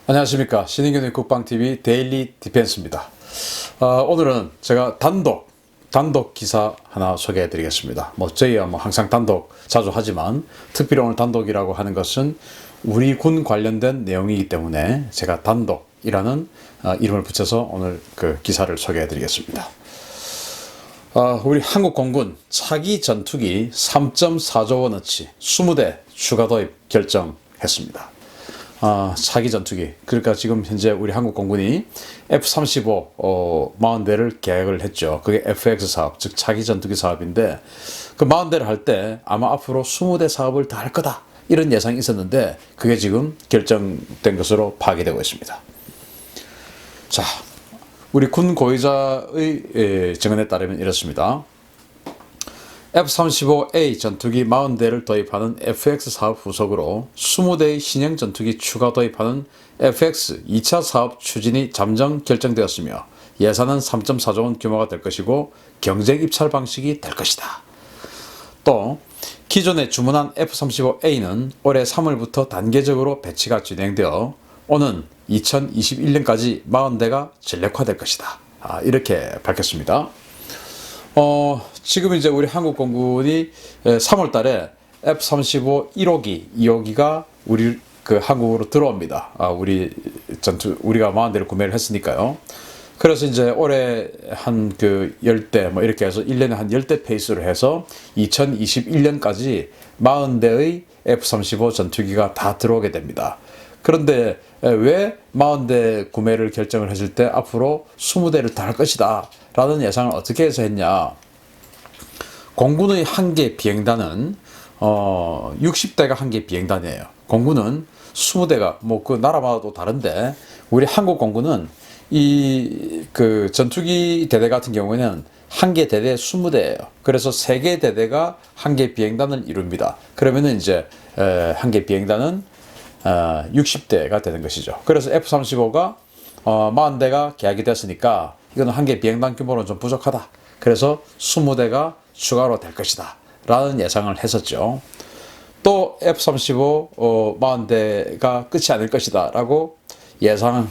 안녕하십니까. 신인균의 국방TV 데일리 디펜스입니다. 오늘은 제가 단독 기사 하나 소개해 드리겠습니다. 저희야 항상 단독 자주 하지만 특별히 오늘 단독이라고 하는 것은 우리 군 관련된 내용이기 때문에 제가 단독이라는 이름을 붙여서 오늘 그 기사를 소개해 드리겠습니다. 우리 한국 공군 차기 전투기 3.4조 원어치 20대 추가 도입 결정했습니다. 차기 전투기. 그러니까 지금 현재 우리 한국 공군이 F-35 40대를 계획을 했죠. 그게 FX 사업, 즉 차기 전투기 사업인데 그 40대를 할 때 아마 앞으로 20대 사업을 다 할 거다. 이런 예상이 있었는데 그게 지금 결정된 것으로 파악되고 있습니다. 자, 우리 군 고위자의 증언에 따르면 이렇습니다. F-35A 전투기 40대를 도입하는 FX 사업 후속으로 20대의 신형 전투기 추가 도입하는 FX 2차 사업 추진이 잠정 결정되었으며 예산은 3.4조 원 규모가 될 것이고 경쟁 입찰 방식이 될 것이다. 또 기존에 주문한 F-35A는 올해 3월부터 단계적으로 배치가 진행되어 오는 2021년까지 40대가 전력화될 것이다. 이렇게 밝혔습니다. 지금 이제 우리 한국 공군이 3월 달에 F-35 1호기, 2호기가 우리 그 한국으로 들어옵니다. 우리가 40대를 구매를 했으니까요. 그래서 이제 올해 한 그 10대 이렇게 해서 1년에 한 10대 페이스로 해서 2021년까지 40대의 F-35 전투기가 다 들어오게 됩니다. 그런데 왜 40대 구매를 결정을 했을 때 앞으로 20대를 다 할 것이다 라는 예상을 어떻게 해서 했냐. 공군의 한 개 비행단은 60대가 한 개 비행단이에요. 공군은 20대가 그 나라마다도 다른데 우리 한국 공군은 그 전투기 대대 같은 경우에는 한 개 대대 20대예요. 그래서 3개 대대가 한 개 비행단을 이룹니다. 그러면은 이제 한 개 비행단은 60대가 되는 것이죠. 그래서 F-35가 40대가 계약이 됐으니까 이거는 한 개 비행단 규모로는 좀 부족하다. 그래서 20대가 추가로 될 것이다 라는 예상을 했었죠. 또 F-35 40대가 끝이 아닐 것이다 라고 예상한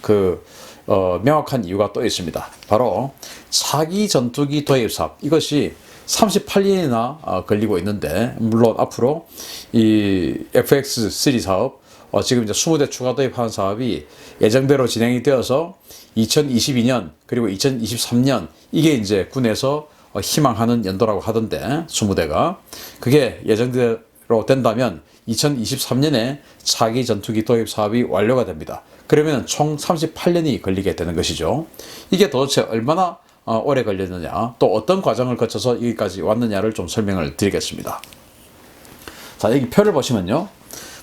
그 명확한 이유가 또 있습니다. 바로 차기 전투기 도입 사업, 이것이 38년이나 걸리고 있는데, 물론 앞으로 이 FX3 사업, 지금 이제 20대 추가 도입하는 사업이 예정대로 진행이 되어서 2022년 그리고 2023년 이게 이제 군에서 희망하는 연도라고 하던데 20대가 그게 예정대로 된다면 2023년에 차기 전투기 도입 사업이 완료가 됩니다. 그러면 총 38년이 걸리게 되는 것이죠. 이게 도대체 얼마나 오래 걸렸느냐, 또 어떤 과정을 거쳐서 여기까지 왔느냐를 좀 설명을 드리겠습니다. 자, 여기 표를 보시면요.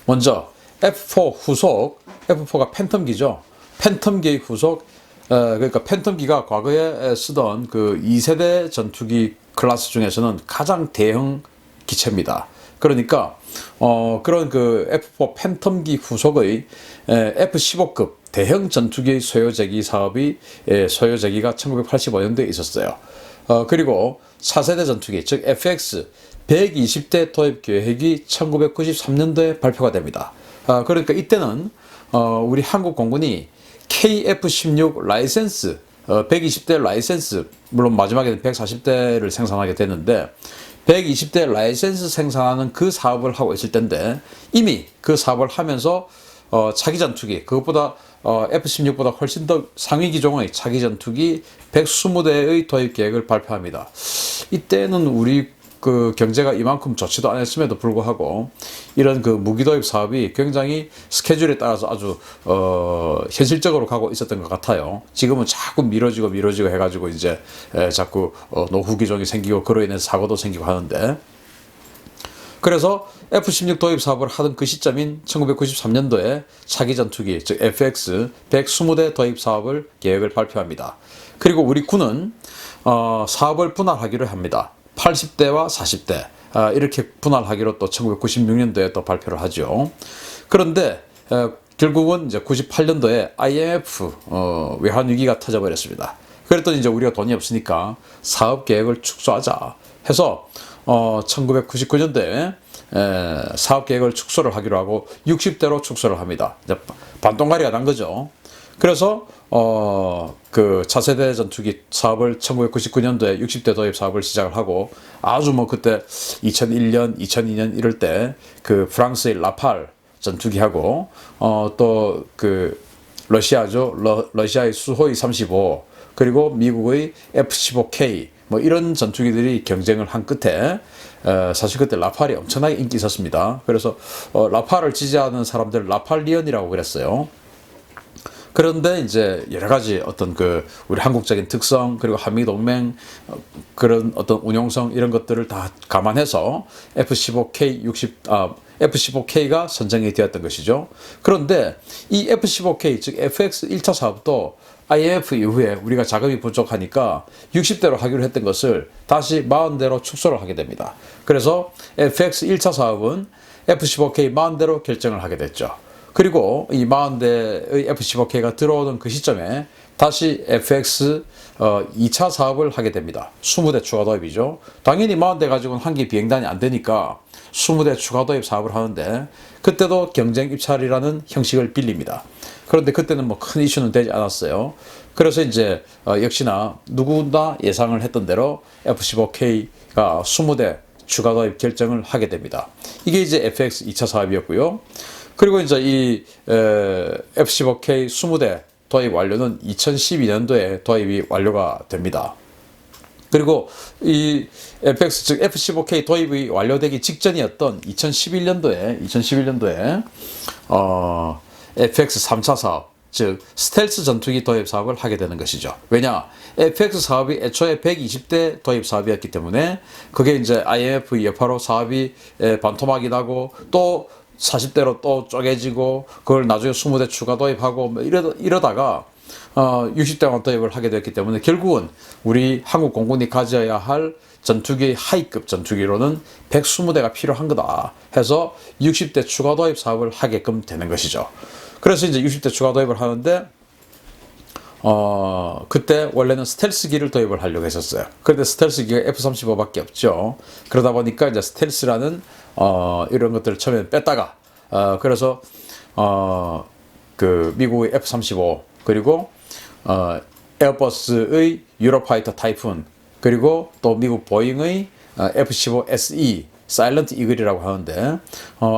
먼저 F4 후속, F4가 팬텀기죠. 팬텀기의 후속, 그러니까 팬텀기가 과거에 쓰던 그 2세대 전투기 클래스 중에서는 가장 대형 기체입니다. 그러니까 그런 그 F4 팬텀기 후속의 F-15급 대형 전투기 소요제기 사업이 소요제기가 1985년도에 있었어요. 그리고 4세대 전투기, 즉 FX 120대 도입 계획이 1993년도에 발표가 됩니다. 그러니까 이때는 우리 한국 공군이 KF-16 라이센스 120대 라이센스, 물론 마지막에는 140대를 생산하게 되는데 120대 라이센스 생산하는 그 사업을 하고 있을 텐데 이미 그 사업을 하면서 차기 전투기, 그것보다 F-16보다 훨씬 더 상위 기종의 차기 전투기 120대의 도입 계획을 발표합니다. 이때는 우리 그 경제가 이만큼 좋지도 않았음에도 불구하고 이런 그 무기 도입 사업이 굉장히 스케줄에 따라서 아주 현실적으로 가고 있었던 것 같아요. 지금은 자꾸 미뤄지고 해가지고 이제 자꾸 노후 기종이 생기고 그로 인해서 사고도 생기고 하는데, 그래서 F-16 도입 사업을 하던 그 시점인 1993년도에 차기 전투기, 즉 FX 120대 도입 사업을 계획을 발표합니다. 그리고 우리 군은 사업을 분할하기로 합니다. 80대와 40대 이렇게 분할하기로 또 1996년도에 또 발표를 하죠. 그런데 결국은 이제 98년도에 IMF 외환위기가 터져버렸습니다. 그랬더니 이제 우리가 돈이 없으니까 사업 계획을 축소하자 해서 1999년도에 사업 계획을 축소를 하기로 하고 60대로 축소를 합니다. 반동가리가 난 거죠. 그래서 그 차세대 전투기 사업을 1999년도에 60대 도입 사업을 시작을 하고 아주 뭐 그때 2001년, 2002년 이럴 때 그 프랑스의 라팔 전투기하고 또 그 러시아죠. 러시아의 수호이 35 그리고 미국의 F-15K 뭐 이런 전투기들이 경쟁을 한 끝에 사실 그때 라팔이 엄청나게 인기 있었습니다. 그래서 라팔을 지지하는 사람들 라팔리언이라고 그랬어요. 그런데 이제 여러 가지 어떤 그 우리 한국적인 특성 그리고 한미 동맹 그런 어떤 운용성 이런 것들을 다 감안해서 F-15K가 선정이 되었던 것이죠. 그런데 이 F-15K 즉 FX 1차 사업도 IMF 이후에 우리가 자금이 부족하니까 60대로 하기로 했던 것을 다시 40대로 축소를 하게 됩니다. 그래서 FX 1차 사업은 F-15K 40대로 결정을 하게 됐죠. 그리고 이 40대의 F-15K가 들어오는 그 시점에 다시 FX 2차 사업을 하게 됩니다. 20대 추가 도입이죠. 당연히 40대 가지고는 한 개 비행단이 안 되니까 20대 추가 도입 사업을 하는데 그때도 경쟁 입찰이라는 형식을 빌립니다. 그런데 그때는 뭐 큰 이슈는 되지 않았어요. 그래서 이제 역시나 누구나 예상을 했던 대로 F-15K가 20대 추가 도입 결정을 하게 됩니다. 이게 이제 FX 2차 사업이었고요. 그리고 이제 이 F-15K 20대 도입 완료는 2012년도에 도입이 완료가 됩니다. 그리고 이 FX 즉 F-15K 도입이 완료되기 직전이었던 2011년도에 FX 3차 사업 즉 스텔스 전투기 도입 사업을 하게 되는 것이죠. 왜냐? FX 사업이 애초에 120대 도입 사업이었기 때문에 그게 이제 IMF 여파로 사업이 반토막이 나고 또 40대로 또 쪼개지고 그걸 나중에 20대 추가 도입하고 뭐 이러다가 60대만 도입을 하게 됐기 때문에 결국은 우리 한국 공군이 가져야 할 전투기 하이급 전투기로는 120대가 필요한 거다 해서 60대 추가 도입 사업을 하게끔 되는 것이죠. 그래서 이제 60대 추가 도입을 하는데 그때 원래는 스텔스기를 도입을 하려고 했었어요. 그런데 스텔스기가 F-35밖에 없죠. 그러다 보니까 이제 스텔스라는 이런 것들을 처음에 뺐다가 그래서 그 미국의 F-35 그리고 에어버스의 유로파이터 타이푼 그리고 또 미국 보잉의 F-15SE 사일런트 이글이라고 하는데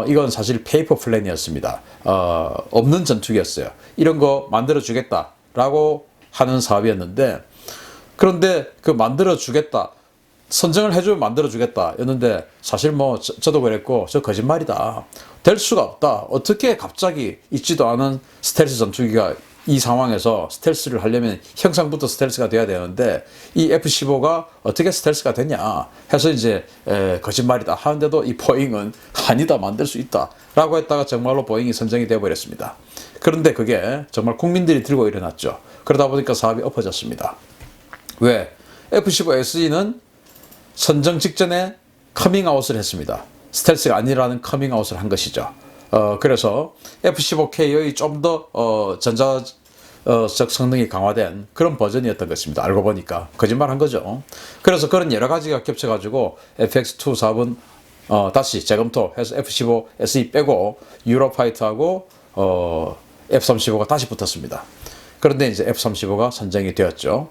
이건 사실 페이퍼 플랜이었습니다. 없는 전투기였어요. 이런 거 만들어 주겠다라고 하는 사업이었는데 그런데 그 만들어 주겠다 선정을 해주면 만들어 주겠다 였는데 사실 뭐 저도 그랬고 저 거짓말이다. 될 수가 없다. 어떻게 갑자기 있지도 않은 스텔스 전투기가 이 상황에서 스텔스를 하려면 형상부터 스텔스가 돼야 되는데 이 F-15가 어떻게 스텔스가 되냐 해서 이제 거짓말이다 하는데도 이 보잉은 아니다 만들 수 있다 라고 했다가 정말로 보잉이 선정이 되어버렸습니다. 그런데 그게 정말 국민들이 들고 일어났죠. 그러다 보니까 사업이 엎어졌습니다. 왜? F-15SE는 선정 직전에 커밍아웃을 했습니다. 스텔스가 아니라는 커밍아웃을 한 것이죠. 그래서 F-15K의 좀 더 전자적 성능이 강화된 그런 버전이었던 것입니다. 알고 보니까 거짓말 한 거죠. 그래서 그런 여러 가지가 겹쳐가지고 FX2 사업은 다시 재검토해서 F-15SE 빼고 유로파이터하고 F-35가 다시 붙었습니다. 그런데 이제 F-35가 선정이 되었죠.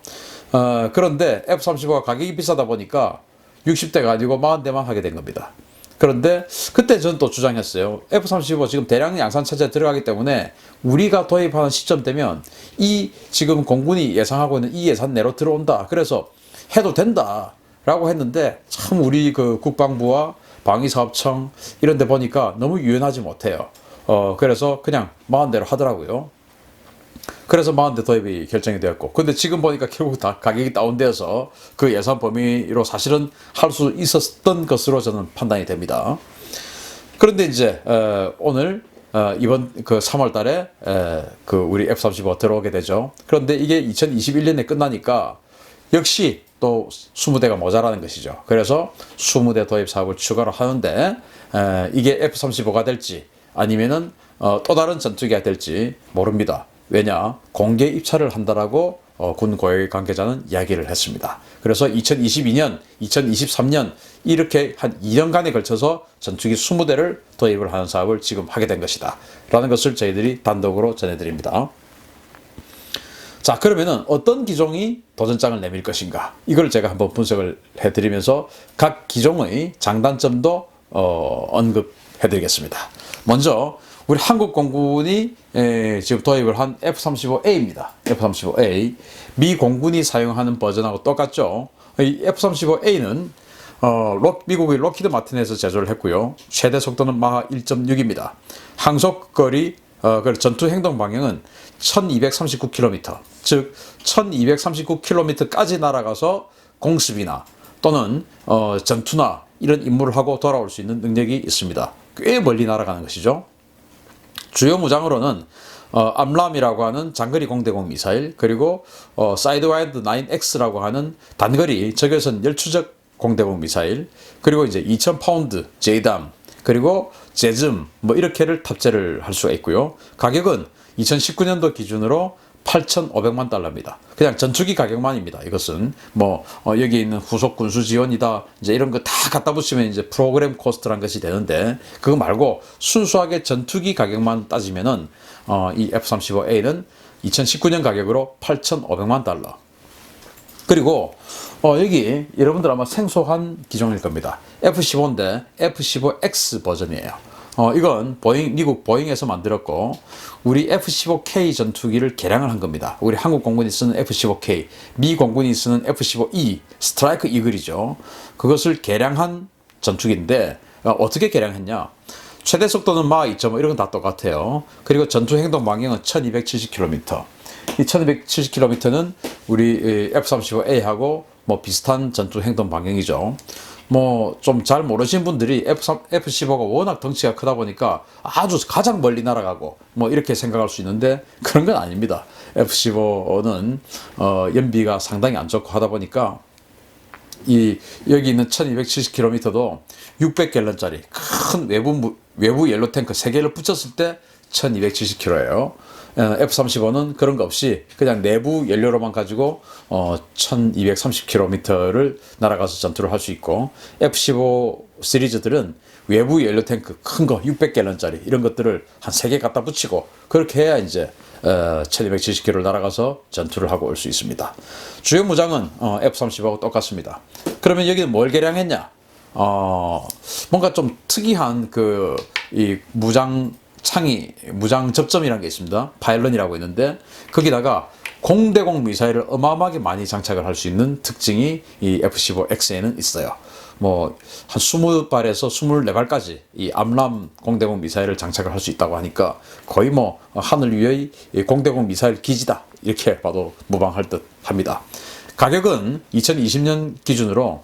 그런데 F-35가 가격이 비싸다 보니까 60대가 아니고 40대만 하게 된 겁니다. 그런데 그때 저는 또 주장했어요. F-35 지금 대량 양산 체제에 들어가기 때문에 우리가 도입하는 시점 되면 이 지금 공군이 예상하고 있는 이 예산 내로 들어온다. 그래서 해도 된다 라고 했는데 참 우리 그 국방부와 방위사업청 이런 데 보니까 너무 유연하지 못해요. 그래서 그냥 40대로 하더라고요. 그래서 40대 도입이 결정이 되었고 근데 지금 보니까 결국 다 가격이 다운되어서 그 예산 범위로 사실은 할 수 있었던 것으로 저는 판단이 됩니다. 그런데 이제 오늘 이번 그 3월 달에 그 우리 F-35 들어오게 되죠. 그런데 이게 2021년에 끝나니까 역시 또 20대가 모자라는 것이죠. 그래서 20대 도입 사업을 추가로 하는데 이게 F-35가 될지 아니면은 또 다른 전투기가 될지 모릅니다. 왜냐? 공개 입찰을 한다라고 군 고위 관계자는 이야기를 했습니다. 그래서 2022년, 2023년 이렇게 한 2년간에 걸쳐서 전투기 20대를 도입을 하는 사업을 지금 하게 된 것이다 라는 것을 저희들이 단독으로 전해드립니다. 자, 그러면은 어떤 기종이 도전장을 내밀 것인가, 이걸 제가 한번 분석을 해드리면서 각 기종의 장단점도 언급해 드리겠습니다. 먼저 우리 한국 공군이 지금 도입을 한 F-35A입니다. F-35A. 미 공군이 사용하는 버전하고 똑같죠. 이 F-35A는 미국의 록히드 마틴에서 제조를 했고요. 최대 속도는 마하 1.6입니다. 항속거리, 전투 행동 방향은 1239km, 즉 1239km까지 날아가서 공습이나 또는 전투나 이런 임무를 하고 돌아올 수 있는 능력이 있습니다. 꽤 멀리 날아가는 것이죠. 주요 무장으로는 암람이라고 하는 장거리 공대공 미사일, 그리고 사이드와이드 9X라고 하는 단거리 적외선 열추적 공대공 미사일, 그리고 이제 2000파운드 JDAM, 그리고 제즘 뭐 이렇게를 탑재를 할 수가 있고요. 가격은 2019년도 기준으로 8,500만 달러입니다. 그냥 전투기 가격만입니다. 이것은 뭐 여기 있는 후속 군수 지원이다 이제 이런 거 다 갖다 붙이면 이제 프로그램 코스트란 것이 되는데, 그거 말고 순수하게 전투기 가격만 따지면은 이 F-35A는 2019년 가격으로 8,500만 달러. 그리고 여기 여러분들 아마 생소한 기종일 겁니다. F-15인데 F-15X 버전이에요. 이건 미국 보잉에서 만들었고, 우리 F-15K 전투기를 개량을 한 겁니다. 우리 한국 공군이 쓰는 F-15K, 미 공군이 쓰는 F-15E, 스트라이크 이글이죠. 그것을 개량한 전투기인데, 어떻게 개량했냐? 최대 속도는 마하 2.5 이런 건 다 똑같아요. 그리고 전투 행동 방향은 1270km. 이 1270km는 우리 F-35A하고 뭐 비슷한 전투 행동 방향이죠. 뭐 좀 잘 모르신 분들이 F-15가 워낙 덩치가 크다 보니까 아주 가장 멀리 날아가고 뭐 이렇게 생각할 수 있는데, 그런 건 아닙니다. F-15는 연비가 상당히 안 좋고 하다 보니까 여기 있는 1270km도 600갤런짜리 큰 외부 연료 탱크 3개를 붙였을 때 1270km예요. F-35는 그런 거 없이 그냥 내부 연료로만 가지고 1230km를 날아가서 전투를 할 수 있고, F-15 시리즈들은 외부 연료 탱크 큰 거 600갤런짜리 이런 것들을 한 3개 갖다 붙이고 그렇게 해야 이제 1270km를 날아가서 전투를 하고 올 수 있습니다. 주요 무장은 F-35하고 똑같습니다. 그러면 여기는 뭘 개량했냐? 뭔가 좀 특이한 이 무장 접점이라는 게 있습니다. 파일런이라고 있는데, 거기다가 공대공 미사일을 어마어마하게 많이 장착을 할 수 있는 특징이 이 F-15X에는 있어요. 뭐 한 20발에서 24발까지 이 암람 공대공 미사일을 장착을 할 수 있다고 하니까 거의 뭐 하늘 위의 공대공 미사일 기지다 이렇게 봐도 무방할 듯 합니다. 가격은 2020년 기준으로,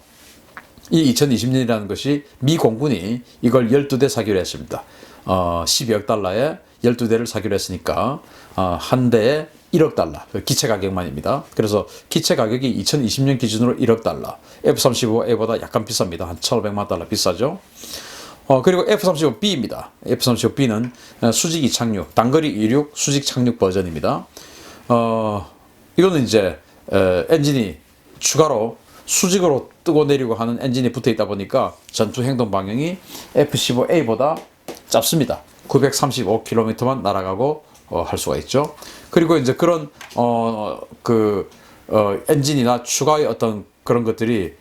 이 2020년이라는 것이 미 공군이 이걸 12대 사기로 했습니다. 12억 달러에 12대를 사기로 했으니까 한 대에 1억 달러, 기체 가격만입니다. 그래서 기체 가격이 2020년 기준으로 1억 달러, F-35A보다 약간 비쌉니다. 한 1,500만 달러 비싸죠. 그리고 F-35B입니다. F-35B는 수직 이착륙, 단거리 이륙 수직 착륙 버전입니다. 이거는 이제 엔진이 추가로 수직으로 뜨고 내리고 하는 엔진이 붙어 있다 보니까 전투 행동 방향이 F-15A보다 짧습니다. 935km만 날아가고 할 수가 있죠. 그리고 이제 그런 엔진이나 추가의 어떤 그런 것들이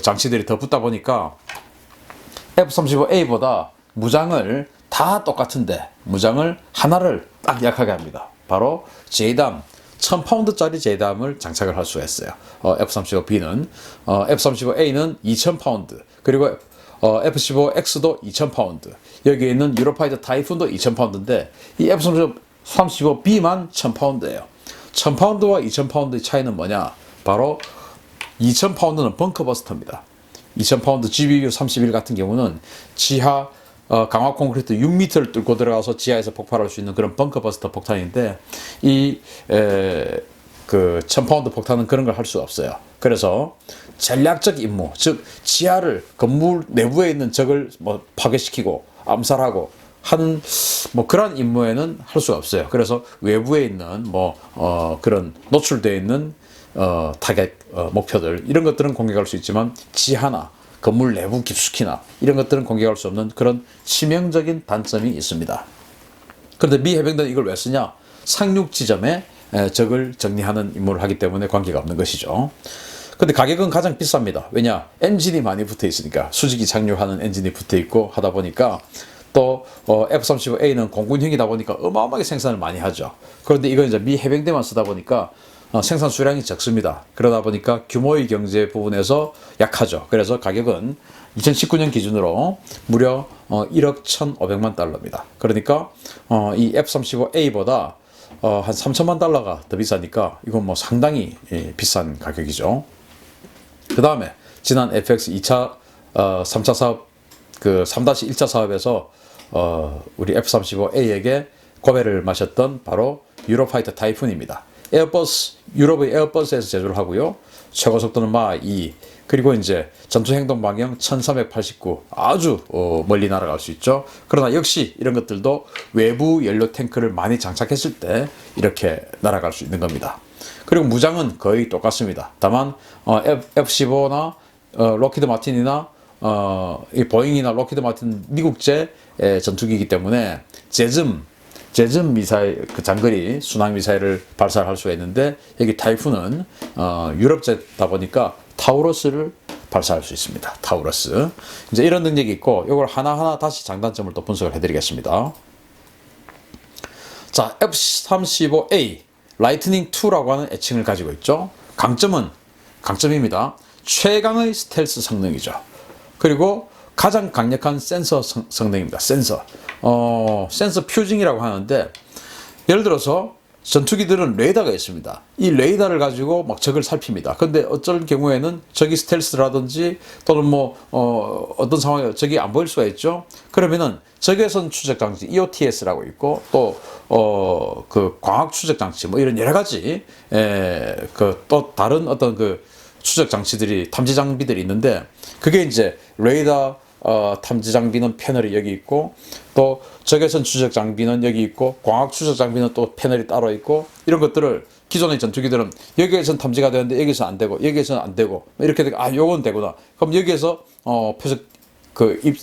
장치들이 더 붙다 보니까 F-35A보다 무장을 다 똑같은데 무장을 하나를 딱 약하게 합니다. 바로 JDAM 1000파운드짜리 JDAM을 장착을 할 수가 있어요. F-35B는 F-35A는 2000파운드, 그리고 F-15X도 2000파운드, 여기에 있는 유로파이터 타이푼도 2000파운드인데 이 F-35B만 1000파운드예요. 1000파운드와 2000파운드의 차이는 뭐냐? 바로 2000파운드는 벙커버스터입니다. 2000파운드 GBU-31 같은 경우는 지하 강화 콘크리트 6m를 뚫고 들어가서 지하에서 폭발할 수 있는 그런 벙커버스터 폭탄인데, 이 1000파운드 폭탄은 그런 걸 할 수 없어요. 그래서 전략적 임무, 즉 지하를 건물 내부에 있는 적을 뭐 파괴시키고 암살하고 하는 뭐 그런 임무에는 할 수가 없어요. 그래서 외부에 있는 그런 노출되어 있는 타겟 목표들 이런 것들은 공격할 수 있지만 지하나 건물 내부 깊숙이나 이런 것들은 공격할 수 없는 그런 치명적인 단점이 있습니다. 그런데 미 해병대는 이걸 왜 쓰냐? 상륙 지점에 적을 정리하는 임무를 하기 때문에 관계가 없는 것이죠. 근데 가격은 가장 비쌉니다. 왜냐? 엔진이 많이 붙어 있으니까. 수직이 착륙하는 엔진이 붙어 있고 하다 보니까 또 F-35A는 공군형이다 보니까 어마어마하게 생산을 많이 하죠. 그런데 이건 이제 미 해병대만 쓰다 보니까 생산 수량이 적습니다. 그러다 보니까 규모의 경제 부분에서 약하죠. 그래서 가격은 2019년 기준으로 무려 1억 1,500만 달러입니다. 그러니까 이 F-35A보다 한 3천만 달러가 더 비싸니까 이건 뭐 상당히 비싼 가격이죠. 그 다음에 지난 FX 2차 3차 사업 그 3-1차 사업에서 우리 F-35A에게 고배를 마셨던 바로 유로파이터 타이푼입니다. 유럽의 에어버스에서 제조를 하고요. 최고 속도는 마 2, 그리고 이제 전투 행동 방향 1389, 아주 멀리 날아갈 수 있죠. 그러나 역시 이런 것들도 외부 연료 탱크를 많이 장착했을 때 이렇게 날아갈 수 있는 겁니다. 그리고 무장은 거의 똑같습니다. 다만 F-15나 록히드 마틴이나 이 보잉이나 록히드 마틴 미국제 전투기이기 때문에 제즘 미사일, 그 장거리 순항 미사일을 발사할 수가 있는데 여기 타이푼은 유럽제다 보니까 타우러스를 발사할 수 있습니다. 타우러스. 이제 이런 능력이 있고 이걸 하나하나 다시 장단점을 또 분석을 해드리겠습니다. 자, F-35A 라이트닝 2라고 하는 애칭을 가지고 있죠. 강점입니다. 최강의 스텔스 성능이죠. 그리고 가장 강력한 센서 성능입니다. 센서 퓨징이라고 하는데, 예를 들어서 전투기들은 레이더가 있습니다. 이 레이더를 가지고 막 적을 살핍니다. 근데 어쩔 경우에는 적이 스텔스라든지 또는 어떤 상황에 적이 안 보일 수가 있죠. 그러면은 적외선 추적 장치 EOTS라고 있고 또 그 광학 추적 장치 이런 여러 가지 또 다른 어떤 그 추적 장치들이 탐지 장비들이 있는데, 그게 이제 레이더 탐지 장비는 패널이 여기 있고 또 적외선 추적 장비는 여기 있고 광학 추적 장비는 또 패널이 따로 있고, 이런 것들을 기존의 전투기들은 여기에선 탐지가 되는데 여기서 안 되고 여기에서는 안 되고 이렇게 되고 요건 되구나. 그럼 여기에서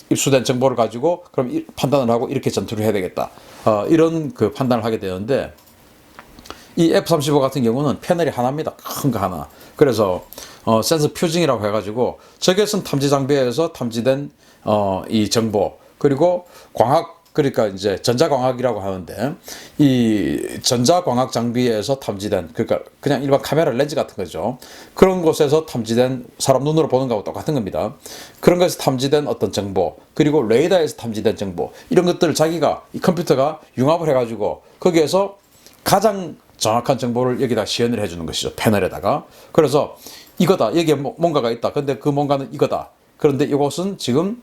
입수된 정보를 가지고 그럼 판단을 하고 이렇게 전투를 해야 되겠다. 이런 그 판단을 하게 되는데, 이 F-35 같은 경우는 패널이 하나입니다. 큰 거 하나. 그래서 센서 퓨징이라고 해가지고 적외선 탐지 장비에서 탐지된 이 정보, 그리고 광학, 그러니까 이제 전자광학이라고 하는데 이 전자광학 장비에서 탐지된, 그러니까 그냥 일반 카메라 렌즈 같은 거죠. 그런 곳에서 탐지된, 사람 눈으로 보는 거하고 똑같은 겁니다. 그런 것에서 탐지된 어떤 정보, 그리고 레이더에서 탐지된 정보, 이런 것들을 자기가 이 컴퓨터가 융합을 해가지고 거기에서 가장 정확한 정보를 여기다 시연을 해주는 것이죠. 패널에다가. 그래서 이거다. 여기에 뭔가가 있다. 근데 그 뭔가는 이거다. 그런데 이것은 지금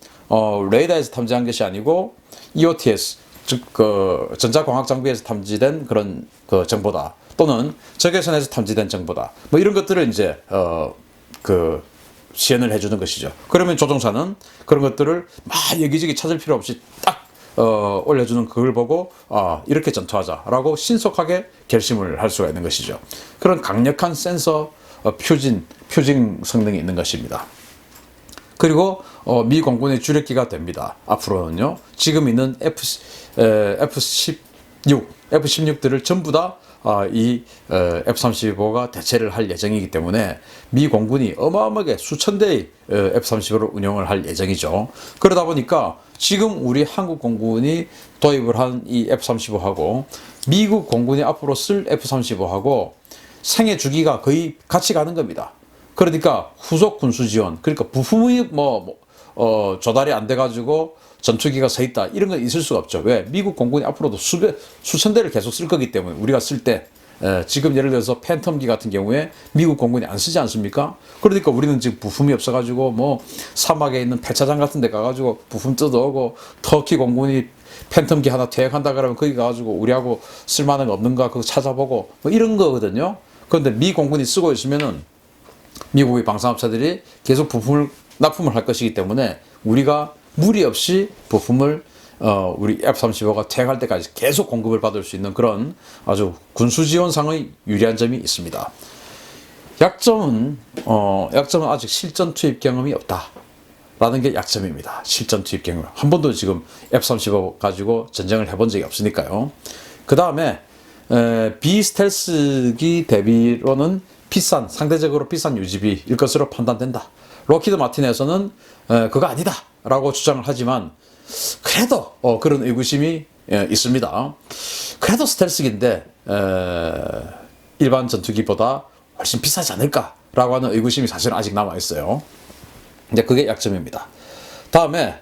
레이더에서 탐지한 것이 아니고 EOTS, 즉 그 전자광학 장비에서 탐지된 그런 그 정보다. 또는 적외선에서 탐지된 정보다. 이런 것들을 이제 시연을 해주는 것이죠. 그러면 조종사는 그런 것들을 막 여기저기 찾을 필요 없이 딱 올려주는 그걸 보고 이렇게 전투하자라고 신속하게 결심을 할 수가 있는 것이죠. 그런 강력한 센서 퓨징 성능이 있는 것입니다. 그리고 미 공군의 주력기가 됩니다. 앞으로는요. 지금 있는 F-16들을 전부 다 이 F-35가 대체를 할 예정이기 때문에 미 공군이 어마어마하게 수천 대의 F-35를 운영을 할 예정이죠. 그러다 보니까 지금 우리 한국 공군이 도입을 한 이 F-35하고 미국 공군이 앞으로 쓸 F-35하고 생애 주기가 거의 같이 가는 겁니다. 그러니까 후속 군수 지원, 그러니까 부품이 조달이 안 돼가지고 전투기가 서 있다, 이런 건 있을 수가 없죠. 왜? 미국 공군이 앞으로도 수천 대를 계속 쓸 거기 때문에. 우리가 쓸 때 지금 예를 들어서 팬텀기 같은 경우에 미국 공군이 안 쓰지 않습니까? 그러니까 우리는 지금 부품이 없어가지고 사막에 있는 폐차장 같은 데 가가지고 부품 뜯어오고, 터키 공군이 팬텀기 하나 퇴역한다 그러면 거기 가가지고 우리하고 쓸만한 거 없는가 그거 찾아보고 이런 거거든요. 그런데 미 공군이 쓰고 있으면은 미국의 방산업체들이 계속 부품을 납품을 할 것이기 때문에 우리가 무리 없이 부품을 우리 F-35가 퇴역할 때까지 계속 공급을 받을 수 있는 그런 아주 군수 지원상의 유리한 점이 있습니다. 약점은 아직 실전 투입 경험이 없다라는 게 약점입니다. 실전 투입 경험. 한 번도 지금 F-35 가지고 전쟁을 해본 적이 없으니까요. 그 다음에 비스텔스기 대비로는 상대적으로 비싼 유지비일 것으로 판단된다. 록히드 마틴에서는 그거 아니다 라고 주장을 하지만 그래도 그런 의구심이 있습니다. 그래도 스텔스기인데 일반 전투기보다 훨씬 비싸지 않을까라고 하는 의구심이 사실은 아직 남아 있어요. 이제 그게 약점입니다. 다음에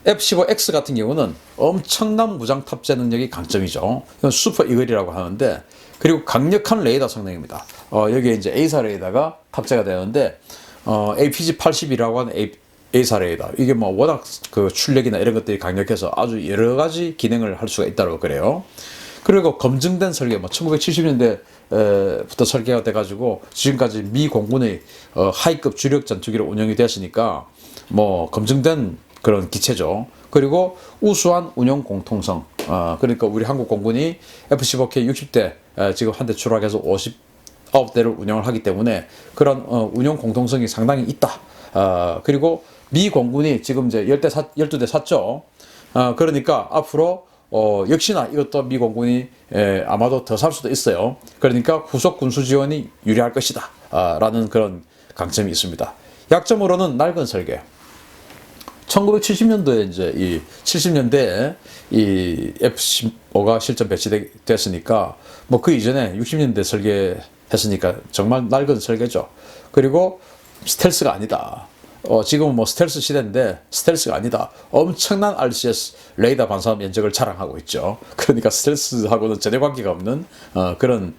F-15X 같은 경우는 엄청난 무장 탑재 능력이 강점이죠. 이건 슈퍼 이글이라고 하는데, 그리고 강력한 레이더 성능입니다. 여기에 이제 A사 레이더가 탑재가 되는데 APG-80이라고 하는 A사 레이더, 이게 뭐 워낙 그 출력이나 이런 것들이 강력해서 아주 여러 가지 기능을 할 수가 있다고 그래요. 그리고 검증된 설계, 1970년대부터 설계가 돼가지고 지금까지 미 공군의 하이급 주력 전투기로 운영이 되었으니까 뭐 검증된 그런 기체죠. 그리고 우수한 운영 공통성. 그러니까 우리 한국 공군이 F-15K 60대 지금 한 대 출하해서 59대를 운영을 하기 때문에 그런 운영 공통성이 상당히 있다. 그리고 미 공군이 지금 이제 12대 샀죠. 그러니까 앞으로 역시나 이것도 미 공군이 아마도 더 살 수도 있어요. 그러니까 후속 군수 지원이 유리할 것이다. 라는 그런 강점이 있습니다. 약점으로는 낡은 설계. 1970년도에 이제 70년대에 이 F-15가 실전 배치됐으니까 뭐 그 이전에 60년대 설계했으니까 정말 낡은 설계죠. 그리고 스텔스가 아니다. 지금은 뭐 스텔스 시대인데 스텔스가 아니다. 엄청난 RCS 레이더 반사 면적을 자랑하고 있죠. 그러니까 스텔스하고는 전혀 관계가 없는 그런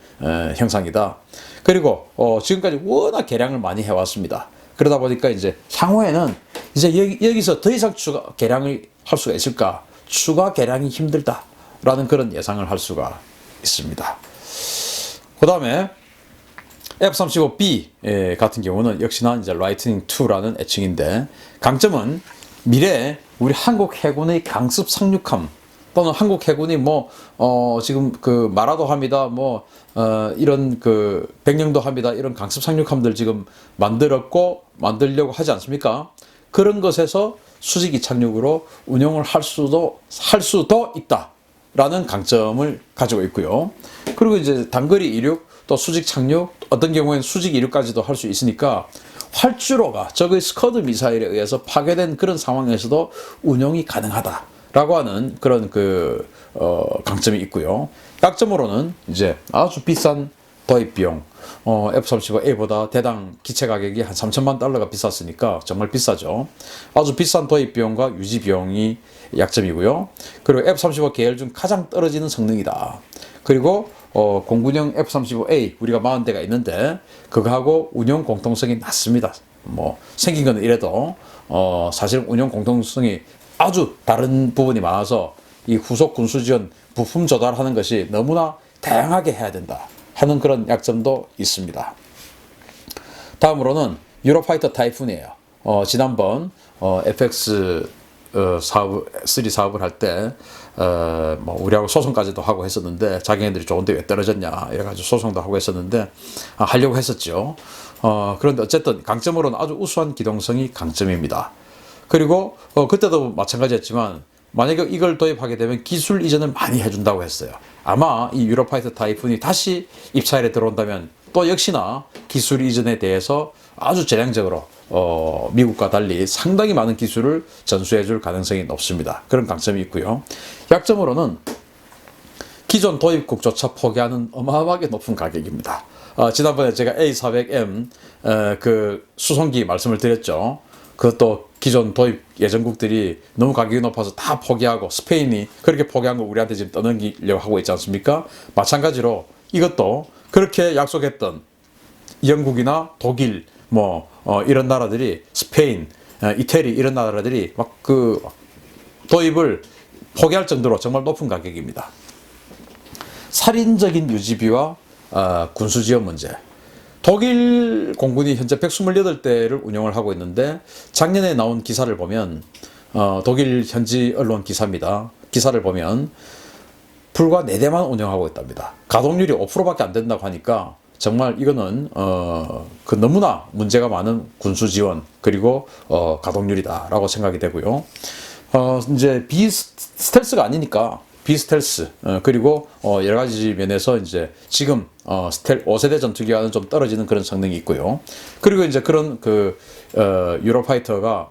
형상이다. 그리고 지금까지 워낙 개량을 많이 해왔습니다. 그러다 보니까 이제 향후에는 이제 여기서 더 이상 추가 개량을 할 수가 있을까? 추가 개량이 힘들다라는 그런 예상을 할 수가 있습니다. 그 다음에 F-35B 같은 경우는 역시나 이제 라이트닝 2라는 애칭인데, 강점은 미래에 우리 한국 해군의 강습 상륙함 또는 한국 해군이 지금 그 마라도 합니다, 이런 그 백령도 합니다, 이런 강습 상륙함들 지금 만들려고 하지 않습니까? 그런 것에서 수직 이착륙으로 운용을 할 수도 있다라는 강점을 가지고 있고요. 그리고 이제 단거리 이륙 또 수직 착륙, 어떤 경우에는 수직 이륙까지도 할 수 있으니까 활주로가 적의 스커드 미사일에 의해서 파괴된 그런 상황에서도 운용이 가능하다라고 하는 그런 강점이 있고요. 약점으로는 이제 아주 비싼 도입 비용, F-35A보다 대당 기체 가격이 한 3천만 달러가 비쌌으니까 정말 비싸죠. 아주 비싼 도입 비용과 유지 비용이 약점이고요. 그리고 F-35 계열 중 가장 떨어지는 성능이다. 그리고 공군용 F-35A 우리가 40대가 있는데 그거하고 운영 공통성이 낮습니다. 생긴 건 이래도 사실 운영 공통성이 아주 다른 부분이 많아서 이 후속 군수 지원 부품 조달하는 것이 너무나 다양하게 해야 된다 하는 그런 약점도 있습니다. 다음으로는 유로파이터 타이푼이에요. 지난번 FX 3 사업을 할 때 우리하고 소송까지도 하고 했었는데, 자기네들이 좋은데 왜 떨어졌냐 이래가지고 소송도 하고 했었는데 하려고 했었죠. 그런데 어쨌든 강점으로는 아주 우수한 기동성이 강점입니다. 그리고 그때도 마찬가지였지만 만약에 이걸 도입하게 되면 기술 이전을 많이 해준다고 했어요. 아마 이 유로파이터 타이푼이 다시 입찰에 들어온다면 또 역시나 기술 이전에 대해서 아주 전향적으로 미국과 달리 상당히 많은 기술을 전수해 줄 가능성이 높습니다. 그런 강점이 있고요. 약점으로는 기존 도입국조차 포기하는 어마어마하게 높은 가격입니다. 지난번에 제가 A400M 그 수송기 말씀을 드렸죠. 그것도 기존 도입 예전국들이 너무 가격이 높아서 다 포기하고 스페인이 그렇게 포기한 거 우리한테 지금 떠넘기려고 하고 있지 않습니까? 마찬가지로 이것도 그렇게 약속했던 영국이나 독일 이런 나라들이, 스페인, 이태리 이런 나라들이 막 그 도입을 포기할 정도로 정말 높은 가격입니다. 살인적인 유지비와 군수 지원 문제. 독일 공군이 현재 128대를 운영을 하고 있는데 작년에 나온 기사를 보면 독일 현지 언론 기사입니다. 기사를 보면 불과 4대만 운영하고 있답니다. 가동률이 5%밖에 안 된다고 하니까 정말 이거는 그 너무나 문제가 많은 군수 지원 그리고 가동률이다라고 생각이 되고요. 이제 비스텔스가 아니니까 비스텔스 그리고 여러 가지 면에서 이제 지금 5세대 전투기와는 좀 떨어지는 그런 성능이 있고요. 그리고 이제 그런 그 유로파이터가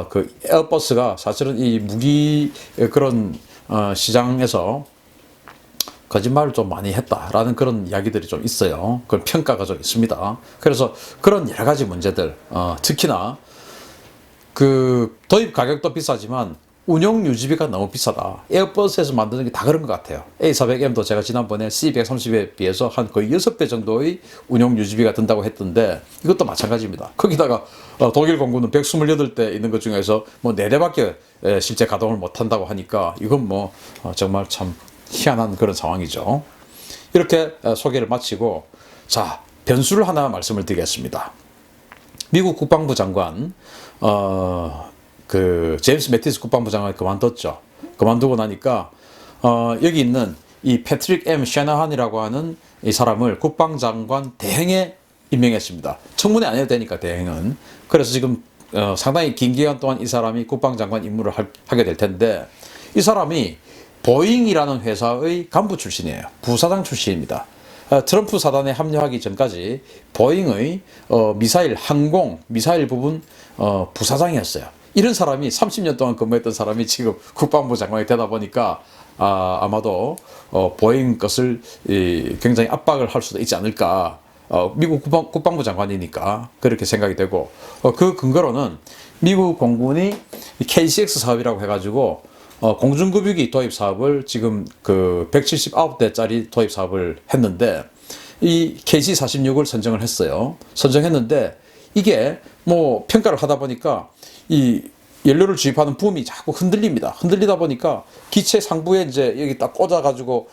그 에어버스가 사실은 이 무기 그런 시장에서 거짓말을 좀 많이 했다라는 그런 이야기들이 좀 있어요. 그런 평가가 좀 있습니다. 그래서 그런 여러 가지 문제들, 특히나 그 도입 가격도 비싸지만 운용 유지비가 너무 비싸다. 에어버스에서 만드는 게 다 그런 것 같아요. A400M도 제가 지난번에 C130에 비해서 한 거의 6배 정도의 운용 유지비가 든다고 했던데 이것도 마찬가지입니다. 거기다가 독일 공군은 128대 있는 것 중에서 뭐 4대밖에 실제 가동을 못 한다고 하니까 이건 뭐 정말 참 희한한 그런 상황이죠. 이렇게 소개를 마치고 자, 변수를 하나 말씀을 드리겠습니다. 미국 국방부 장관 그 제임스 매티스 국방부 장관이 그만뒀죠. 그만두고 나니까 여기 있는 이 패트릭 M 셰나한이라고 하는 이 사람을 국방장관 대행에 임명했습니다. 청문회 안 해도 되니까 대행은. 그래서 지금 상당히 긴 기간 동안 이 사람이 국방장관 임무를 하게 될 텐데 이 사람이 보잉이라는 회사의 간부 출신이에요. 부사장 출신입니다. 트럼프 사단에 합류하기 전까지 보잉의 미사일 항공 미사일 부분 부사장이었어요. 이런 사람이 30년 동안 근무했던 사람이 지금 국방부 장관이 되다 보니까 아마도 보잉 것을 굉장히 압박을 할 수도 있지 않을까. 미국 국방부 장관이니까 그렇게 생각이 되고 그 근거로는 미국 공군이 KCX 사업이라고 해가지고 공중급유기 도입 사업을 지금 그 179대짜리 도입 사업을 했는데 이 KC-46을 선정을 했어요. 선정했는데 이게 뭐 평가를 하다 보니까 이 연료를 주입하는 붐이 자꾸 흔들립니다. 흔들리다 보니까 기체 상부에 이제 여기 딱 꽂아가지고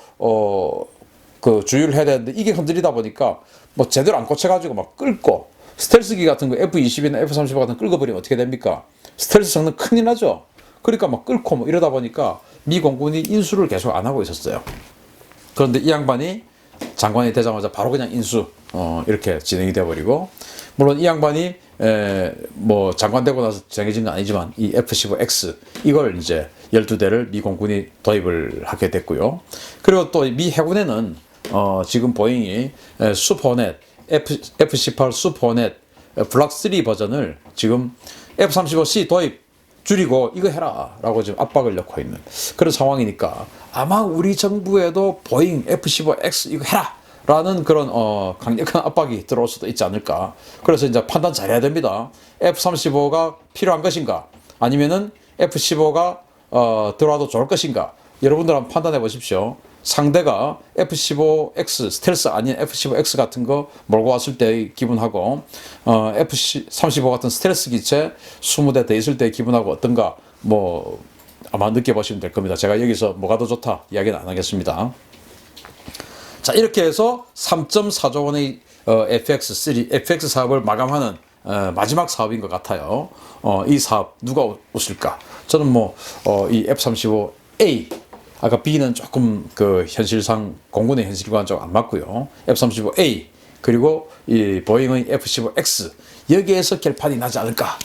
그 주유를 해야 되는데 이게 흔들리다 보니까 뭐 제대로 안 꽂혀가지고 막 끓고 스텔스기 같은 거 F-22나 F-35 같은 거 끓어버리면 어떻게 됩니까? 스텔스 성능 큰일 나죠. 그러니까 막 끓고 뭐 이러다 보니까 미 공군이 인수를 계속 안 하고 있었어요. 그런데 이 양반이 장관이 되자마자 바로 그냥 인수 이렇게 진행이 돼버리고 물론 이 양반이 뭐 장관 되고 나서 정해진 건 아니지만 이 F-15X 이걸 이제 12대를 미 공군이 도입을 하게 됐고요. 그리고 또 미 해군에는 지금 보잉이 슈퍼호넷 F-18 슈퍼호넷 블락 3 버전을 지금 F-35C 도입 줄이고 이거 해라 라고 지금 압박을 넣고 있는 그런 상황이니까 아마 우리 정부에도 보잉 F-15X 이거 해라 라는 그런 강력한 압박이 들어올 수도 있지 않을까. 그래서 이제 판단 잘해야 됩니다. F-35가 필요한 것인가 아니면은 F-15가 들어와도 좋을 것인가. 여러분들 한번 판단해 보십시오. 상대가 F-15X 스텔스 아닌 F-15X 같은 거 몰고 왔을 때의 기분하고 F-35 같은 스텔스 기체 20대 더 있을 때의 기분하고 어떤가 뭐 아마 느껴보시면 될 겁니다. 제가 여기서 뭐가 더 좋다 이야기는 안 하겠습니다. 자, 이렇게 해서 3.4조 원의 FX 사업을 마감하는 마지막 사업인 것 같아요. 이 사업 누가 웃을까? 저는 뭐 이 F-35A 아까 B는 조금 그 현실상 공군의 현실과는 좀 안 맞고요. F-35A 그리고 이 보잉의 F-15X 여기에서 결판이 나지 않을까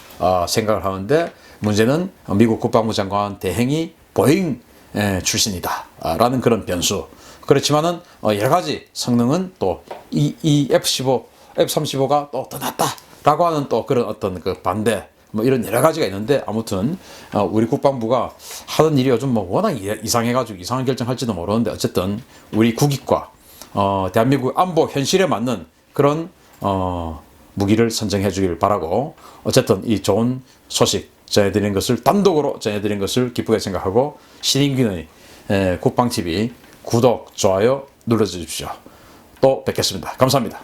생각을 하는데 문제는 미국 국방부 장관 대행이 보잉 출신이다 라는 그런 변수. 그렇지만은 여러 가지 성능은 또 이 F-35가 또 더 낫다라고 하는 또 그런 어떤 그 반대 뭐 이런 여러 가지가 있는데 아무튼 우리 국방부가 하던 일이 요즘 뭐 워낙 이상해가지고 이상한 결정할지도 모르는데 어쨌든 우리 국익과 대한민국 안보 현실에 맞는 그런 무기를 선정해 주길 바라고 어쨌든 이 좋은 소식 전해드리는 것을 단독으로 전해드리는 것을 기쁘게 생각하고 신인균의 국방TV 구독, 좋아요 눌러주십시오. 또 뵙겠습니다. 감사합니다.